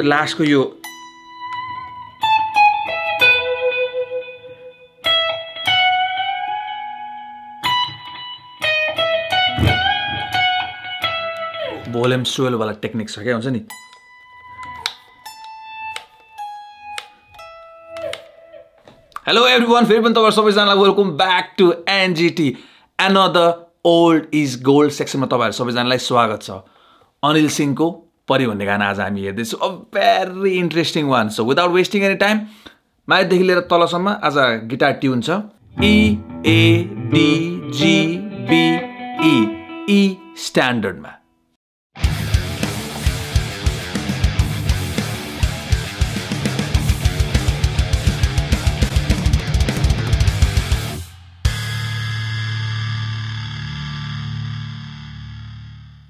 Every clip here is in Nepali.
लास्टको यो भोल्युम स्वेल वाला टेक्निक छ क्या हुन्छ नि हेलो एभ्रीवन फेरि पनि तपाईहरु सबैजनालाई welcome back to NGT another old is gold सेक्सनमा तपाईहरु सबैजनालाई स्वागत छ अनिल सिंहको परी भन्ने गाना आज हामी हेर्दैछौँ a very interesting one so without wasting any time माथिदेखि लिएर तलसम्म आज गिटार ट्युन छ E A D G B E स्ट्यान्डर्डमा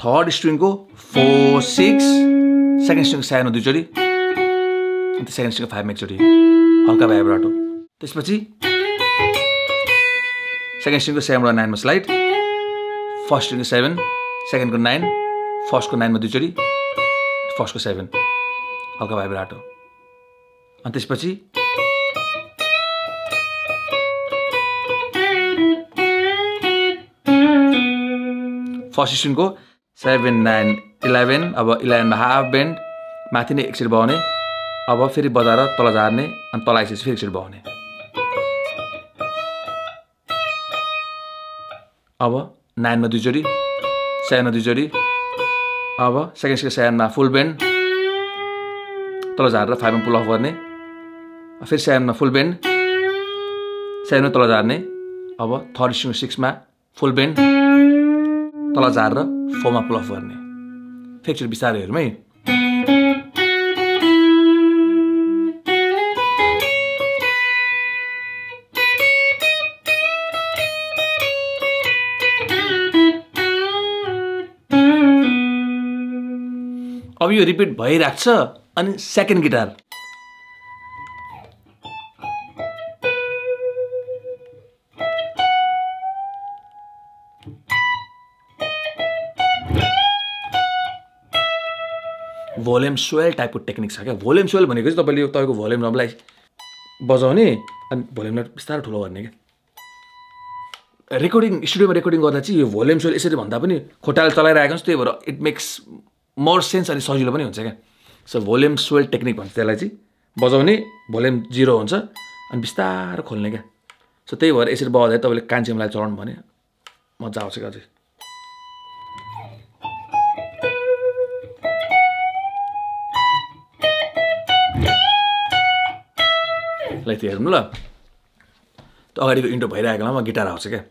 थर्ड स्ट्रिङको 4 6 सेकेन्ड स्ट्रिङको सानो दुईचोटि अन्त सेकेन्ड स्ट्रिङको 5 एकचोटि हल्का भाइब्राटो त्यसपछि सेकेन्ड स्ट्रिङको 7 र 9 मा स्लाइड फर्स्ट स्ट्रिङको 7 सेकेन्डको 9 फर्स्टको 9 मा दुईचोटि फर्स्टको 7 हल्का भाइब्राटो अनि त्यसपछि फर्स्ट स्ट्रिङको 7 9 11 अब 11 मा हाफ बेन्ड माथि नै एकचोटि बगाउने अब फेरि बजाएर तल झार्ने अनि तल आइसकेपछि फेरि एकचोटि बगाउने अब 9 मा दुईचोटि 7 मा दुईचोटि अब सेकेन्ड स्ट्रिङको 7 मा फुल बेन्ड तल झारेर 5 मा पुल अफ गर्ने फेरि 7 मा फुल बेन्ड 7 मा तल झार्ने अब थर्ड स्ट्रिङको 6 मा फुल बेन्ड तल झारेर 4 मा पुल अफ गर्ने फेरि बिस्तारै हेरौँ है अब यो रिपिट भइरहेको छ अनि सेकेन्ड गिटार भोल्युम स्वेल टाइपको टेक्निक छ क्या भोल्युम स्वेल भनेको चाहिँ तपाईँले तपाईँको भोल्युम नबलाई बजाउने अनि भोल्युमलाई बिस्तारै ठुलो गर्ने क्या रेकर्डिङ स्टुडियोमा रेकर्डिङ गर्दा चाहिँ यो भोल्युम स्वेल यसरी भन्दा पनि खोटाले चलाइरहेको हुन्छ त्यही भएर इट मेक्स मोर सेन्स अनि सजिलो पनि हुन्छ क्या सो भोल्युम स्वेल टेक्निक भन्छ त्यसलाई चाहिँ बजाउने भोल्युम 0 हुन्छ अनि बिस्तारै खोल्ने क्या सो त्यही भएर यसरी बजाउँदा तपाईँले कान्छेमलाई चलाउनु भने मजा आउँछ क्या अझै हेर्नु ल त्यो अगाडिको इन्ट्रो भइरहेको बेलामा गिटार आउँछ क्या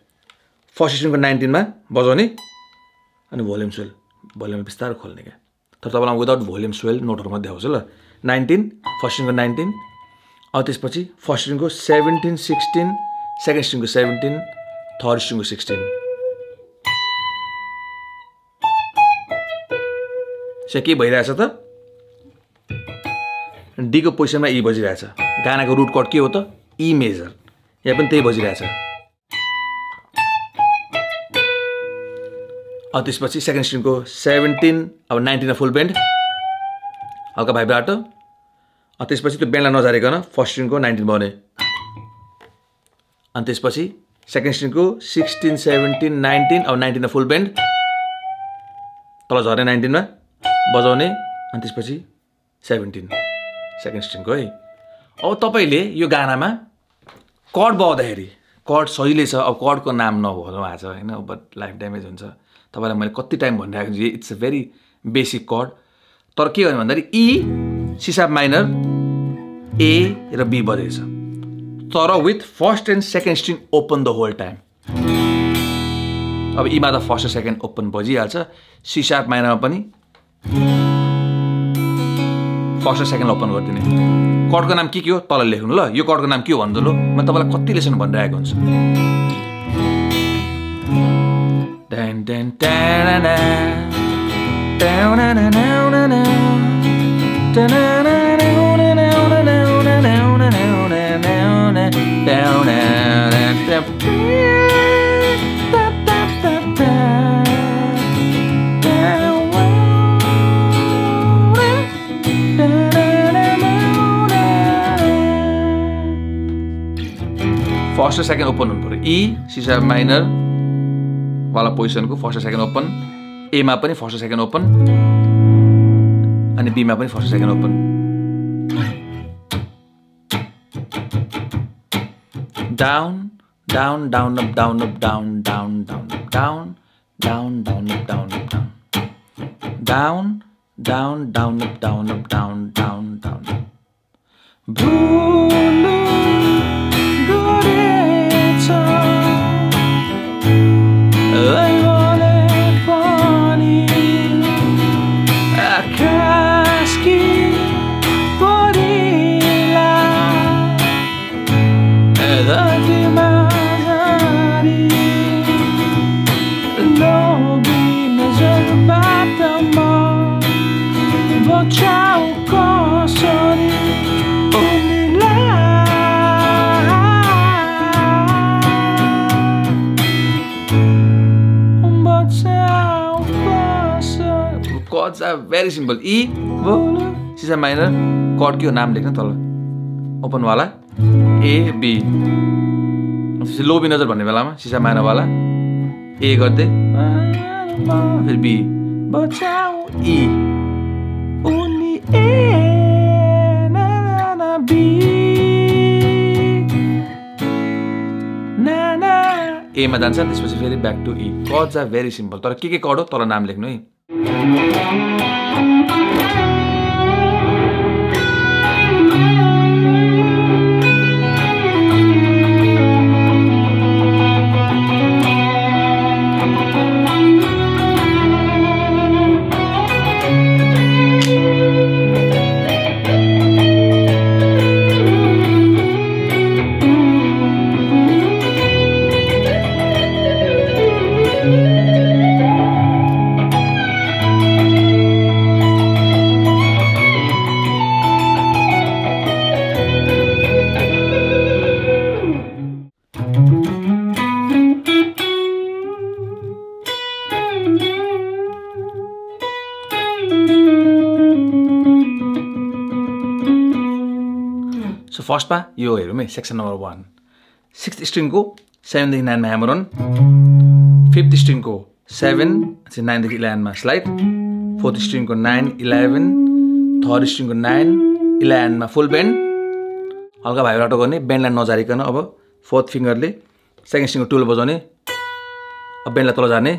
फर्स्ट स्ट्रिङको 19 मा बजाउने अनि भोल्युम स्वेल भोल्युम बिस्तारै खोल्ने क्या तर तपाईँलाई विदाउट भोल्युम स्वेल नोटहरूमा देखाउँछु ल 19 फर्स्ट स्ट्रिङको 19 अब त्यसपछि फर्स्ट स्ट्रिङको 17 16 सेकेन्ड स्ट्रिङको 17 थर्ड स्ट्रिङको 16 सो के भइरहेछ त डी को पोजिसनमा ई बजिरहेछ गानाको रुट कट के हो त ई मेजर यहाँ पनि त्यही बजिरहेछ अब त्यसपछि सेकेन्ड स्ट्रिङको 17 अब 19 मा फुल बेन्ड हल्का भाइब्राटो अब त्यसपछि त्यो बेन्डलाई नझारिकन फर्स्ट स्ट्रिङको 19 बजाउने अनि त्यसपछि सेकेन्ड स्ट्रिङको 16 17 19 अब 19 मा फुल बेन्ड तल झर्ने 19 मा बजाउने अनि त्यसपछि 17 सेकेन्ड स्ट्रिङको है अब तपाईँले यो गानामा कर्ड बजाउँदाखेरि कर्ड सजिलै छ अब कर्डको नाम नभनौँ आज होइन बट लाइफ ड्यामेज हुन्छ तपाईँलाई मैले कति टाइम भनिरहेको छु it's a very basic chord तर के भन्यो भन्दाखेरि E C sharp minor A र बी बजेछ तर with first and second string open the whole time अब ईमा त फर्स्ट र सेकेन्ड ओपन बजिहाल्छ सी शार्प माइनरमा पनि फर्स्ट र सेकेन्ड ओपन गरिदिने कर्डको नाम के हो तल लेख्नु ल यो कर्डको नाम के हो भन्नु ल म तपाईँलाई कति लेसन भनिरहेको हुन्छु डन डन टाना टाना टाना फर्स्ट र सेकेन्ड ओपन हुनु पर्यो ई सी शार्प माइनर वाला पोजिसनको फर्स्ट र सेकेन्ड ओपन एमा पनि फर्स्ट र सेकेन्ड ओपन अनि बीमा पनि फर्स्ट र second open down down down up down up down down down down down down up down up down down down down up down up down down down Chords are very simple. E, C sharp minor, chord की नाम लेख्न तल ओपन वाला A B लो B नजर भन्ने बेलामा C sharp minor वाला A गर्दै फिर B E only A na na B na na A मा जान्छ त्यसपछि फेरि back to E. Chords are very simple. तर के chord हो तल नाम लेख्नु है. So first pa यो हेरौँ है सेक्सन नम्बर 1 6th string को 7 देखि 9 मा ह्यामर अन 5th string को 7 चाहिँ 9 देखि 11 मा स्लाइड 4th string को 9 11 3rd string को 9 11 मा फुल बेन्ड हल्का भाइब्रेटो गर्ने बेन्डलाई नजारिकन अब 4th फिंगरले 2nd string को 12 बजाउने अब बेन्डलाई तल जाने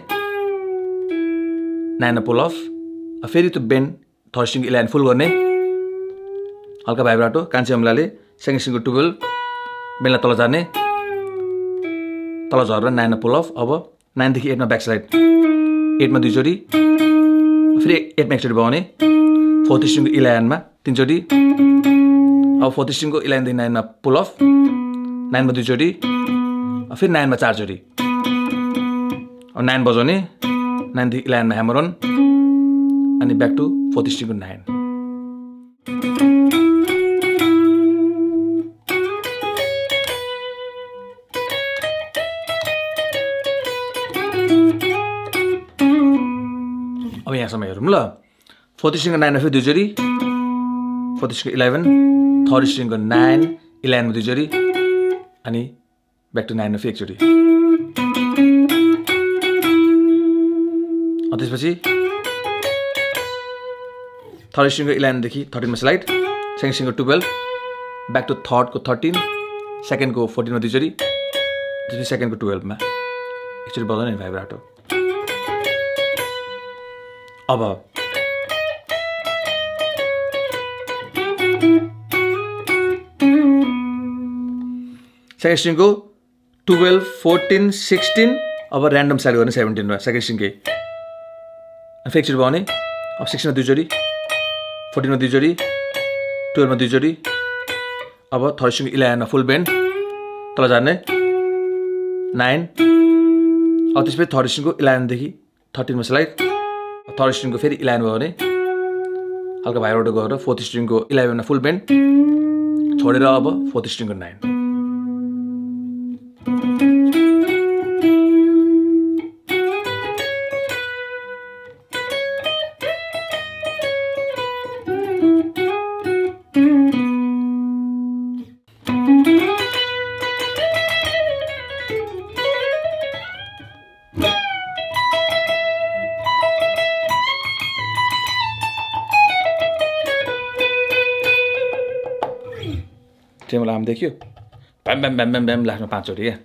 9 मा पुल अफ फेरि त्यो बेन्ड 3rd string 11 फुल गर्ने हल्का भाइब्रेटो कान्छी अम्लाले 2nd string को 12 बेन्डलाई तल जाने तल झरेर 9 मा पुल अफ अब 9 देखि 8 मा ब्याक साइड 8 मा दुई चोटी फेरि 8 मा एकचोटी बगाउने 4th string को 11 मा तीन चोटी अब 4th string को 11 देखि 9 मा पुल अफ 9 मा दुई चोटी फेरि 9 मा चार चोटी अब 9 बजाउने 9 देखि 11 मा ह्यामर अन अनि ब्याक टु 4th string को 9 अब यहाँसम्म हेरौँ ल 4th string को 9 मा फेरि दुई चोटी 4th string को 11 3rd string को 9 11 मा दुई चोटी अनि ब्याक टु 9 मा फेरि एकचोटी त्यसपछि 3rd string को 11 देखि 13 मा स्लाइड 2nd string को 12 ब्याक टु 3rd को 13 2nd को 14 मा दुई चोटी त्यसपछि 2nd को 12 मा एकचोटी बजाउने भाइब्रेटो अब 2nd string को 12 14 16 अब र्यान्डम साइड गर्ने 17 मा 2nd string के फेरि एकचोटी बगाउने अब 16 मा दुई चोटी 14 मा दुई चोटी 12 मा दुईचोटी अब थर्ड स्ट्रिङको 11 मा फुल बेन्ड तल झार्ने 9 अब त्यसपछि थर्ड स्ट्रिङको 11 देखि 13 मा स्लाइड थर्ड स्ट्रिङको फेरि 11 भयो भने हल्का भाइब्रेट गरेर फोर्थ स्ट्रिङको 11 मा फुल बेन्ड छोडेर अब फोर्थ स्ट्रिङको 9 ट्रेमोलो आम देखियो ब्याम ब्याम ब्याम ब्याम ब्याम लास्टमा 5 चोटि क्या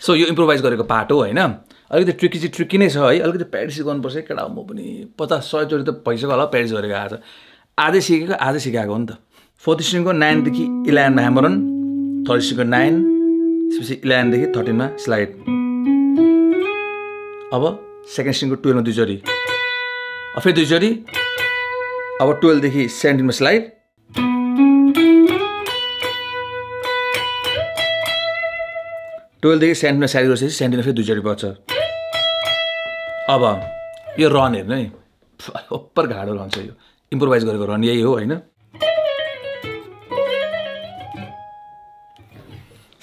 सो यो इम्प्रोभाइज गरेको पार्ट हो होइन अलिकति ट्रिकी नै छ है अलिकति प्र्याक्टिस गर्नुपर्छ केटा म पनि 50-100 चोटि त भइसक्यो होला प्र्याक्टिस गरेको आज आजै सिकाएको हो नि त फोर्थ स्ट्रिङको 9 देखि 11 मा ह्यामर अन थर्ड स्ट्रिङको 9 त्यसपछि 11 देखि 13 मा स्लाइड अब सेकेन्ड स्ट्रिङको 12 मा दुईचोटि फेरि दुईचोटि अब 12 देखि 17 मा स्लाइड 12 देखि 17 मा स्लाइड गरेपछि 17 मा फेरि दुईचोटि पर्छ अब यो रन हेर्नु है ओपर गाह्रो रहन्छ यो इम्प्रोभाइज गरेको रन यही हो होइन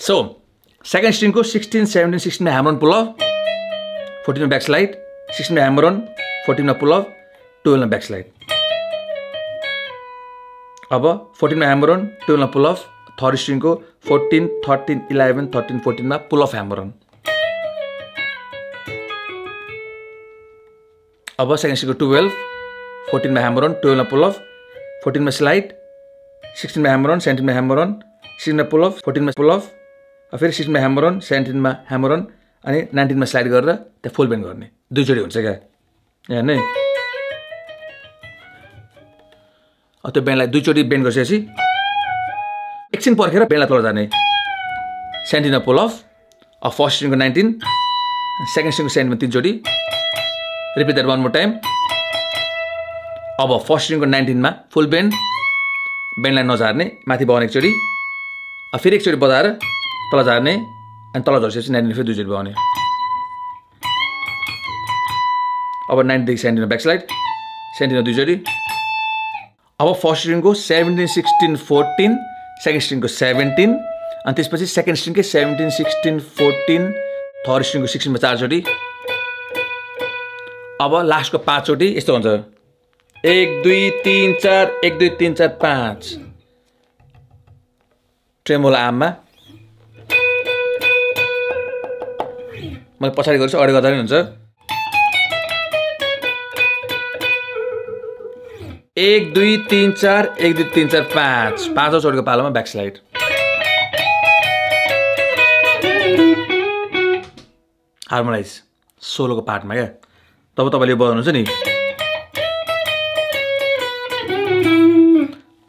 सो सेकेन्ड स्ट्रिङको 16, 17, 16 मा ह्यामर अन पुल अफ 14 मा ब्याक स्लाइड 16 मा ह्यामर अन 14 मा पुल अफ 12 मा ब्याक स्लाइड अब 14 मा ह्यामर अन 12 मा पुल अफ थर्ड स्ट्रिङको 14, 13, 11, 13, 14 मा पुल अफ ह्यामर अन अब सेकेन्ड स्ट्रिङको 12 14 मा ह्यामर अन 12 मा पुल अफ 14 मा स्लाइड 16 मा ह्यामर अन 17 मा ह्यामर अन 16 मा पुल अफ 14 मा पुल अफ फेरि 16 मा ह्यामर अन 17 मा ह्यामर अन अनि 19 मा स्लाइड गरेर त्यहाँ फुल बेन्ड गर्ने दुईचोटि हुन्छ क्या हेर्नु त्यो बेन्डलाई दुईचोटि बेन्ड गरिसकेपछि एकछिन पर्खेर बेन्डलाई तल जाने 17 मा पुल अफ फर्स्ट स्ट्रिङको 19 सेकेन्ड स्ट्रिङको 17 मा 3 चोटि repeat that one more time अब फर्स्ट स्ट्रिङको 19 मा फुल बेन्डलाई नझार्ने माथि बगाउने एकचोटि फेरि एकचोटि बजाएर तल झार्ने अनि तल झर्सेपछि 19 फेरि दुईचोटि बगाउने अब 19 देखि 17 मा ब्याक स्लाइड 17 मा दुईचोटि अब फर्स्ट स्ट्रिङको 17, 16, 14 सेकेन्ड स्ट्रिङको 17 अनि त्यसपछि सेकेन्ड स्ट्रिङकै 17, 16, 14 थर्ड स्ट्रिङको 16 मा 4 चोटि अब लास्टको 5 चोटि यस्तो हुन्छ 1 2 3 4 1 2 3 4 5 ट्रेमोलो आममा मैले पछाडि गर्छु अगाडि गर्दा पनि हुन्छ 1 2 3 4 1 2 3 4 5 पाँचौं चोटिको पालोमा ब्याक स्लाइड हार्मोनाइज सोलोको पार्टमा क्या तब तपाईँले बजाउनुहुन्छ नि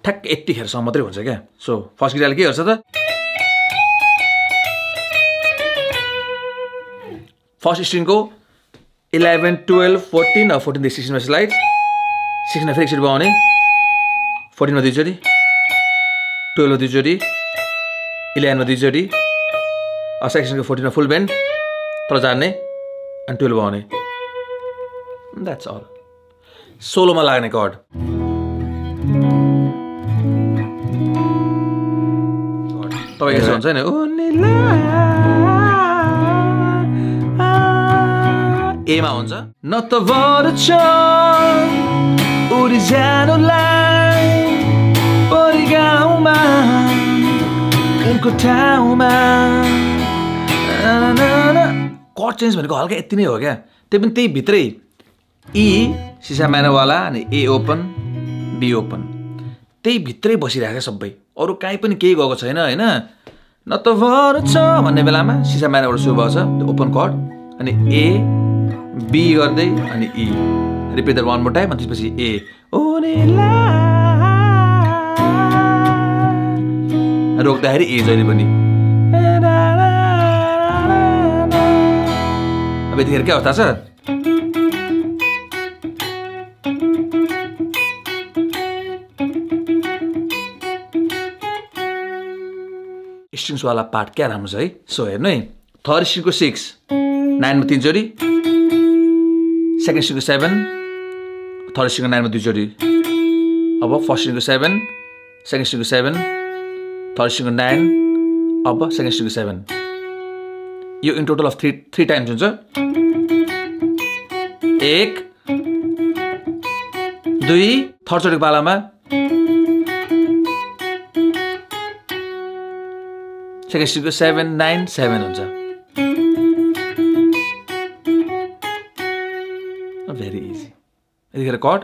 ठ्याक्क यतिखेरसम्म मात्रै हुन्छ क्या सो फर्स्ट गिटारले के गर्छ त फर्स्ट स्ट्रिङको 11, 12, 14 14 देखि 16 मा स्लाइड 16 मा फेरि एकचोटि बगाउने 14 मा दुईचोटि 12 मा दुईचोटि 11 मा दुईचोटि सेक्सनको 14 मा फुल बेन्ड तल जाने अनि 12 बगाउने द्याट्स अल सोलोमा लाग्ने कर्ड तपाईँ यसो हुन्छ नि एमा हुन्छ न त भर छ उडी जानुलाई परि गाउँमा उनको ठाउँमा कर्ड चेन्ज भनेको हल्का यति नै हो क्या त्यो पनि त्यही भित्रै ई सिसा म्यानवाला अनि ए ओपन बी ओपन त्यही भित्रै बसिरहेको छ सबै अरू काहीँ पनि केही गएको छैन होइन न त भर छ भन्ने बेलामा सिसा म्यानबाट सुरु भएको छ त्यो ओपन कर्ड अनि ए बी गर्दै अनि E repeat that one more time अनि त्यसपछि ए रोक्दाखेरि ए जहिले पनि अब यतिखेर के अवस्था छ स्ट्रिङ्स वाला पार्ट क्या राम्रो छ है सो हेर्नु है थर्ड स्ट्रिङको 6 9 मा 3 जोडी सेकेन्ड स्ट्रिङको 7 थर्ड स्ट्रिङको 9 मा 2 जोडी अब फर्स्ट स्ट्रिङको 7 सेकेन्ड स्ट्रिङको 7 थर्ड स्ट्रिङको 9 अब सेकेन्ड स्ट्रिङको 7 यो इन टोटल अफ 3 टाइम्स हुन्छ 1 2 थर्ड चोटिको पालामा सेकेन्ड स्ट्रिङको 7 9 7 हुन्छ भेरी इजी यतिखेर कट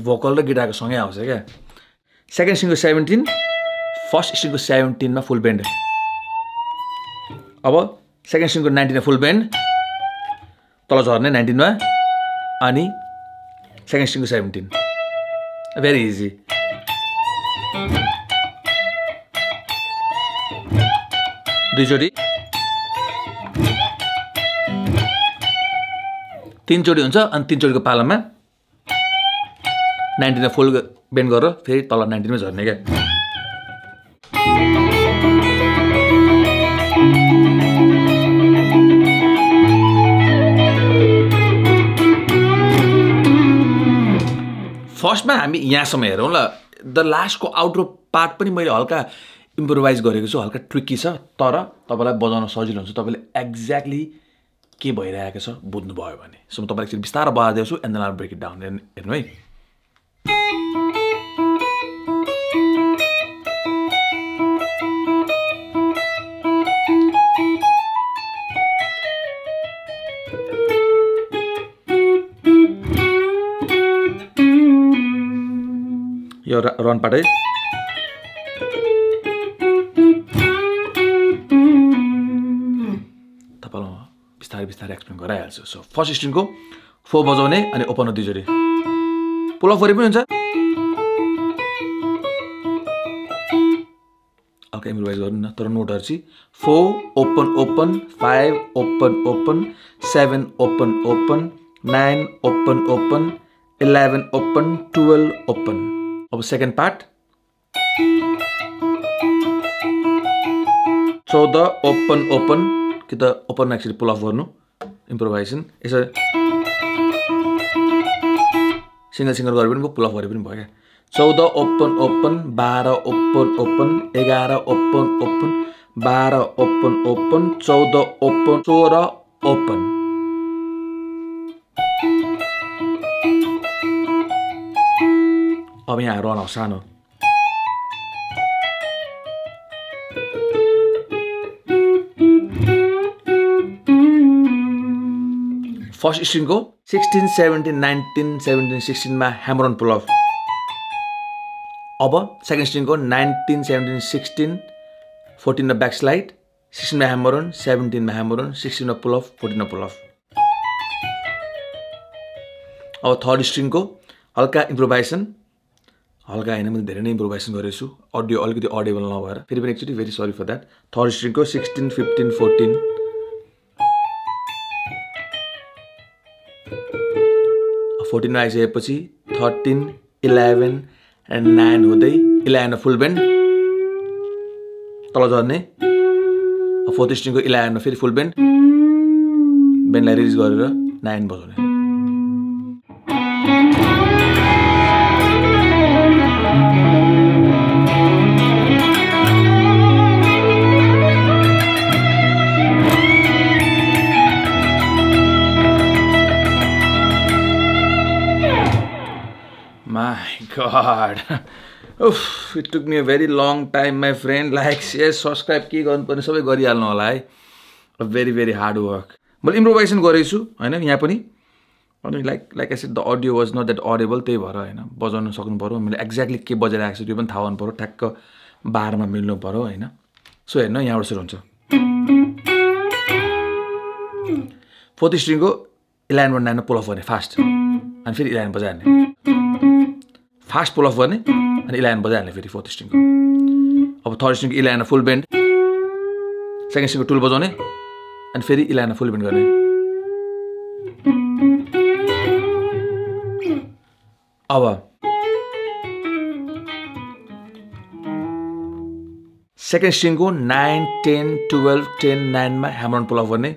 भोकल र गिटारको सँगै आउँछ क्या सेकेन्ड स्ट्रिङको 17 फर्स्ट स्ट्रिङको 17 मा फुल बेन्ड अब सेकेन्ड स्ट्रिङको 19 मा फुल बेन्ड तल झर्ने 19 मा अनि सेकेन्ड स्ट्रिङको 17 भेरी इजी दुई जोडी 3 जोडी हुन्छ अनि 3 जोडीको पालामा 19 मा फुल बेन्ड गरेर फेरि तल 19 मा झर्ने क्या फर्स्टमा हामी यहाँसम्म हेरौँ ल द लास्टको आउटरो पार्ट पनि मैले हल्का इम्प्रोभाइज गरेको छु हल्का ट्रिकी छ तर तपाईँलाई बजाउन सजिलो हुन्छ तपाईँले एक्ज्याक्टली के भइरहेको छ बुझ्नुभयो भने सो म तपाईँलाई एकछिन बिस्तारै बजाइदिउँछु and then I break it down हेर्नु है यो रन पार्ट है तपाईँलाई बिस्तारै बिस्तारै एक्सप्लेन गराइहाल्छु सो फर्स्ट स्ट्रिङको 4 बजाउने अनि ओपन 2 जोडी पुल अफ गरे पनि हुन्छ हल्का इम्प्रोभाइज गर्नु न तर नोटहरू चाहिँ 4 open open 5 open open 7 open open 9 open open 11 open 12 open अब सेकेन्ड पार्ट 14 ओपन ओपन कि त ओपनमा एक्चुअली पुल अफ गर्नु इम्प्रोभाइजेसन यसरी सिंगल सिंगल गरे पनि पुल अफ गरे पनि भयो क्या 14 open open 12 open open 11 open open 12 open open 14 open 16 open अब यहाँ रन आउँछ सानो फर्स्ट स्ट्रिङको 16 17 19 17 16 मा ह्यामर अन पुल अफ अब सेकेन्ड स्ट्रिङको 19 17 16 14 मा ब्याक स्लाइड 16 मा ह्यामर अन 17 मा ह्यामर अन 16 मा पुल अफ 14 मा पुल अफ अब थर्ड स्ट्रिङको हल्का इम्प्रोभाइजेसन हल्का हैन मैले धेरै नै इम्प्रोभाइजेसन गरेको छु अडियो अलिकति अडिबल नभएर फेरि पनि एकचोटी very sorry for that third स्ट्रिङको 16 15 14 14 मा आइसकेपछि 13 11 एन्ड 9 हुँदै 11 फुल बेन्ड तल झर्ने फोर्थ स्ट्रिङको 11 मा फेरि फुल बेन्ड बेन्डलाई रिलिज गरेर 9 बजाउने My God, oof, it took me a very long time, my friend. Like, share, subscribe, के गर्नुपर्ने सबै गरिहाल्नु होला है. Very, very hard work. मैले इम्प्रोभाइजेसन गरेको छु हैन यहाँ पनि. अनि like I said, the audio was not that audible. त्यही भएर हैन बजाउन सक्नु पर्यो. मैले एक्ज्याक्टली के बजाइरहेको छु त्यो पनि थाहा हुनु पर्यो. ठ्याक्क 12 मा मिल्नु पर्यो हैन. सो हेर्नु यहाँबाट सुरु हुन्छ. फोर्थ स्ट्रिङको 11 बाट 9 मा पुल अफ गर्ने फास्ट अनि फेरि 11 बजाइहाल्ने फास्ट पुल अफ गर्ने अनि 11 बजाइहाल्ने फेरि फोर्थ स्ट्रिङको अब थर्ड स्ट्रिङको 11 फुल बेन्ड सेकेन्ड स्ट्रिङको टुल बजाउने अनि फेरि 11 फुल बेन्ड गर्ने अब सेकेन्ड स्ट्रिङको 9 10 12 10 9 मा ह्यामर अन पुल अफ गर्ने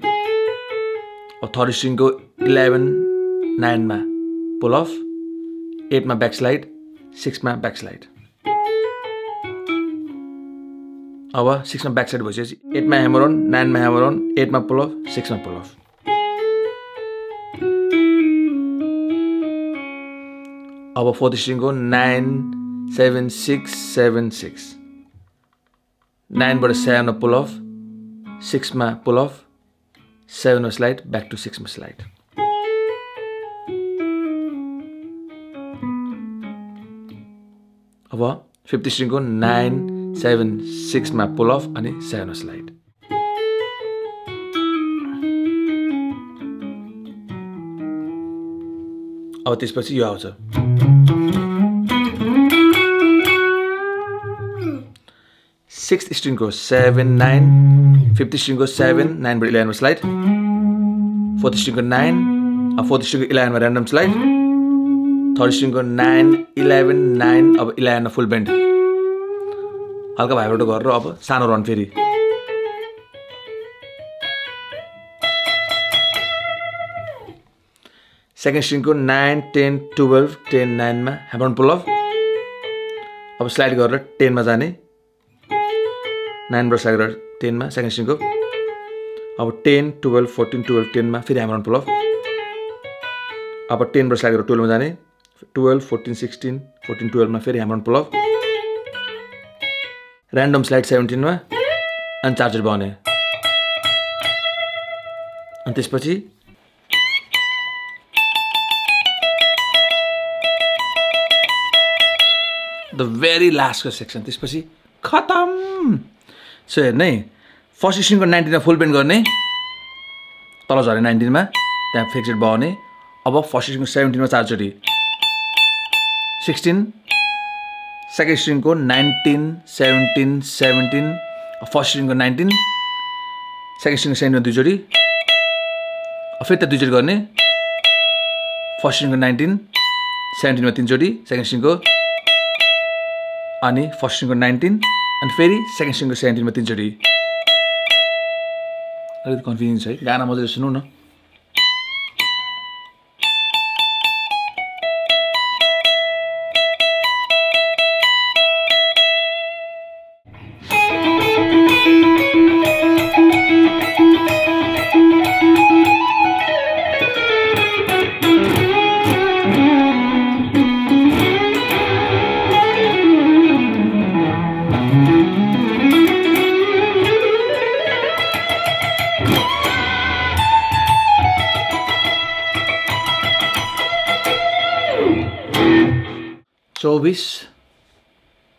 अब थर्ड स्ट्रिङको 11 9 मा पुल अफ 8 मा ब्याक स्लाइड 6 मा ब्याक स्लाइड अब 6 मा ब्याक साइड भइसकेपछि 8 मा ह्यामर अन 9 मा ह्यामर अन 8 मा पुल अफ 6 मा पुल अफ अब फोर्थ स्ट्रिङको 9 7 6 7 6 9 बाट 7 मा पुल अफ 6 मा पुल अफ 7 मा स्लाइड ब्याक टु 6 मा स्लाइड अब फिफ्थ स्ट्रिङको 9 7 6 मा पुल अफ अनि 7 मा स्लाइड अब त्यसपछि यो आउँछ सिक्स्थ स्ट्रिङको 7 9 फिफ्थ स्ट्रिङको 7 9 बाट 11 मा स्लाइड फोर्थ स्ट्रिङको 9 अब फोर्थ स्ट्रिङको 11 मा र्यान्डम स्लाइड थर्ड स्ट्रिङको 9 11 9 अब 11 मा फुल बेन्ड हल्का भाइब्रेटो गरेर अब सानो रन फेरि सेकेन्ड स्ट्रिङको 9 10 12 10 9 मा ह्यामर अन पुल अफ अब स्लाइड गरेर 10 मा जाने 9 बाट स्लाइड गरेर 10 मा सेकेन्ड स्ट्रिङको अब 10 12 14 12 10 मा फेरि ह्यामर अन पुल अफ अब 10 बाट स्लाइड गरेर 12 मा जाने 12 14 16 14 12 मा फेरि hammer on pull off random slide 17 मा अनि चार्जर बगाउने अनि त्यसपछि द भेरी लास्टको सेक्सन त्यसपछि खतम सो हेर्नु है फर्स्ट स्ट्रिङको 19 मा फुल बेन्ड गर्ने तल झरे 19 मा त्यहाँ फिक्सेड बगाउने अब फर्स्ट स्ट्रिङको 17 मा चारचोटि 16 सेकेन्ड स्ट्रिङको 19 17 17 फर्स्ट स्ट्रिङको 19 सेकेन्ड स्ट्रिङको 17 मा दुईचोटि फेरि त दुईचोटि गर्ने फर्स्ट स्ट्रिङको 19 17 मा तीनचोटि सेकेन्ड स्ट्रिङको अनि फर्स्ट स्ट्रिङको 19 अनि फेरि सेकेन्ड स्ट्रिङको 17 मा तीनचोटि अलिकति कन्फ्युजन छ है गाना मजाले सुनौ न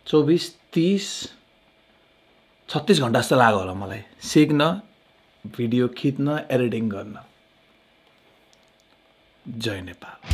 चौबीस 30 36 घन्टा जस्तो लाग्यो होला मलाई सिक्न भिडियो खिच्न एडिटिङ गर्न जय नेपाल।